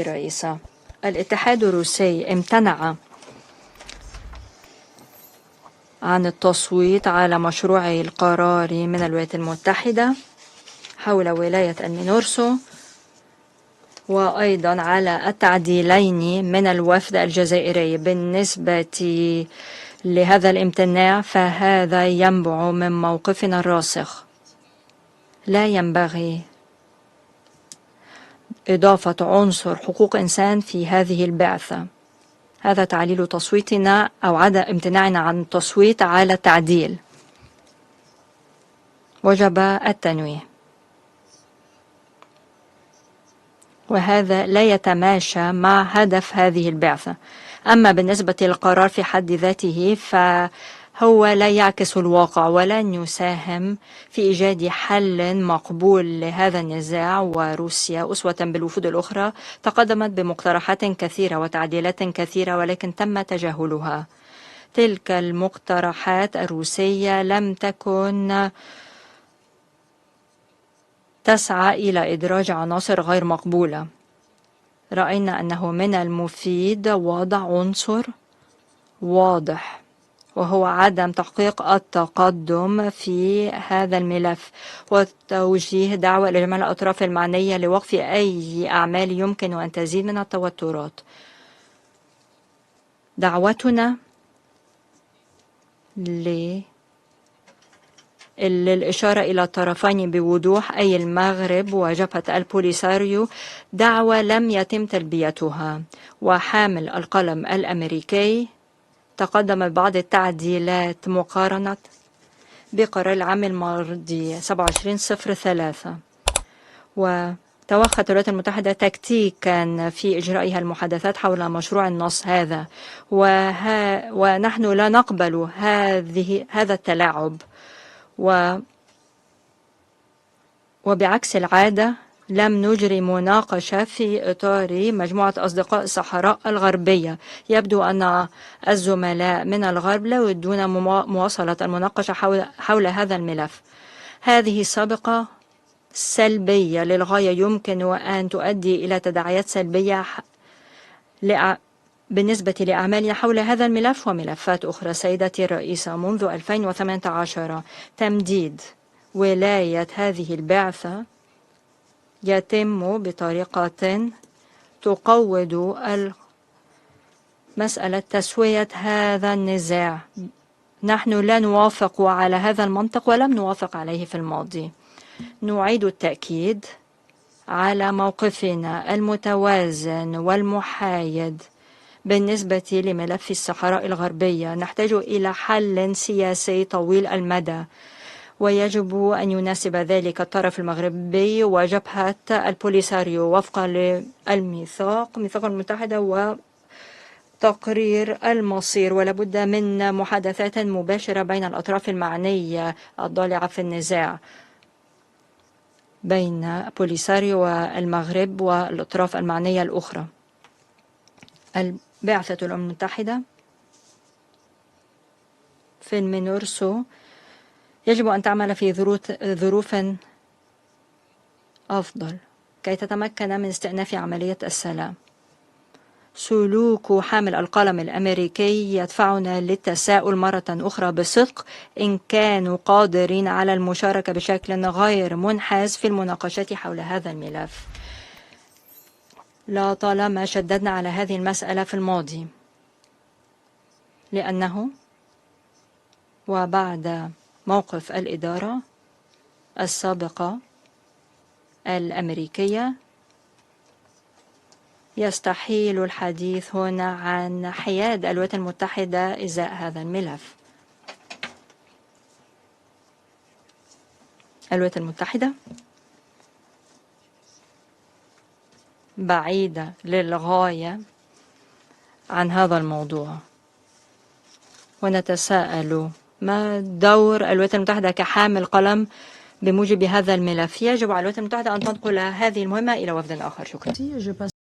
رئيسة، الاتحاد الروسي امتنع عن التصويت على مشروعه القراري من الولايات المتحدة حول ولاية المينورسو، وأيضا على التعديلين من الوفد الجزائري. بالنسبة لهذا الامتناع فهذا ينبع من موقفنا الراسخ. لا ينبغي إضافة عنصر حقوق إنسان في هذه البعثة. هذا تعليل تصويتنا أو عدم امتناعنا عن التصويت على التعديل. وجب التنويه، وهذا لا يتماشى مع هدف هذه البعثة. أما بالنسبة للقرار في حد ذاته فهو لا يعكس الواقع ولن يساهم في إيجاد حل مقبول لهذا النزاع. وروسيا أسوة بالوفود الأخرى تقدمت بمقترحات كثيرة وتعديلات كثيرة، ولكن تم تجاهلها. تلك المقترحات الروسية لم تكن تسعى إلى إدراج عناصر غير مقبولة. رأينا أنه من المفيد وضع عنصر واضح، وهو عدم تحقيق التقدم في هذا الملف، وتوجيه دعوة لجميع الأطراف المعنية لوقف أي أعمال يمكن أن تزيد من التوترات. دعوتنا للإشارة إلى الطرفين بوضوح، أي المغرب وجبهة البوليساريو، دعوة لم يتم تلبيتها. وحامل القلم الأمريكي تقدم ببعض التعديلات مقارنة بقرار العام الماضي 2703، وتوخت الولايات المتحدة تكتيكا في إجرائها المحادثات حول مشروع النص هذا، ونحن لا نقبل هذا التلاعب. وبعكس العادة لم نجري مناقشة في إطار مجموعة أصدقاء الصحراء الغربية. يبدو أن الزملاء من الغرب لا يريدون مواصلة المناقشة حول هذا الملف. هذه سابقة سلبية للغاية، يمكن أن تؤدي إلى تداعيات سلبية بالنسبة لأعمالنا حول هذا الملف وملفات أخرى. سيدتي الرئيسة، منذ 2018 تمديد ولاية هذه البعثة يتم بطريقة تقوض مسألة تسوية هذا النزاع. نحن لا نوافق على هذا المنطق ولم نوافق عليه في الماضي. نعيد التأكيد على موقفنا المتوازن والمحايد بالنسبة لملف الصحراء الغربية. نحتاج إلى حل سياسي طويل المدى، ويجب أن يناسب ذلك الطرف المغربي وجبهة البوليساريو وفقا للميثاق المتحدة وتقرير المصير. ولابد من محادثات مباشرة بين الأطراف المعنية الضالعة في النزاع بين بوليساريو والمغرب والأطراف المعنية الأخرى. بعثة الأمم المتحدة في المينورسو يجب أن تعمل في ظروف أفضل كي تتمكن من استئناف عملية السلام. سلوك حامل القلم الأمريكي يدفعنا للتساؤل مرة أخرى بصدق إن كانوا قادرين على المشاركة بشكل غير منحاز في المناقشات حول هذا الملف. لا طالما شددنا على هذه المسألة في الماضي، لأنه وبعد موقف الإدارة السابقة الأمريكية يستحيل الحديث هنا عن حياد الولايات المتحدة إزاء هذا الملف. الولايات المتحدة بعيدة للغاية عن هذا الموضوع، ونتساءل ما دور الولايات المتحدة كحامل قلم بموجب هذا الملف. يجب على الولايات المتحدة أن تنقل هذه المهمة إلى وفد آخر. شكرا.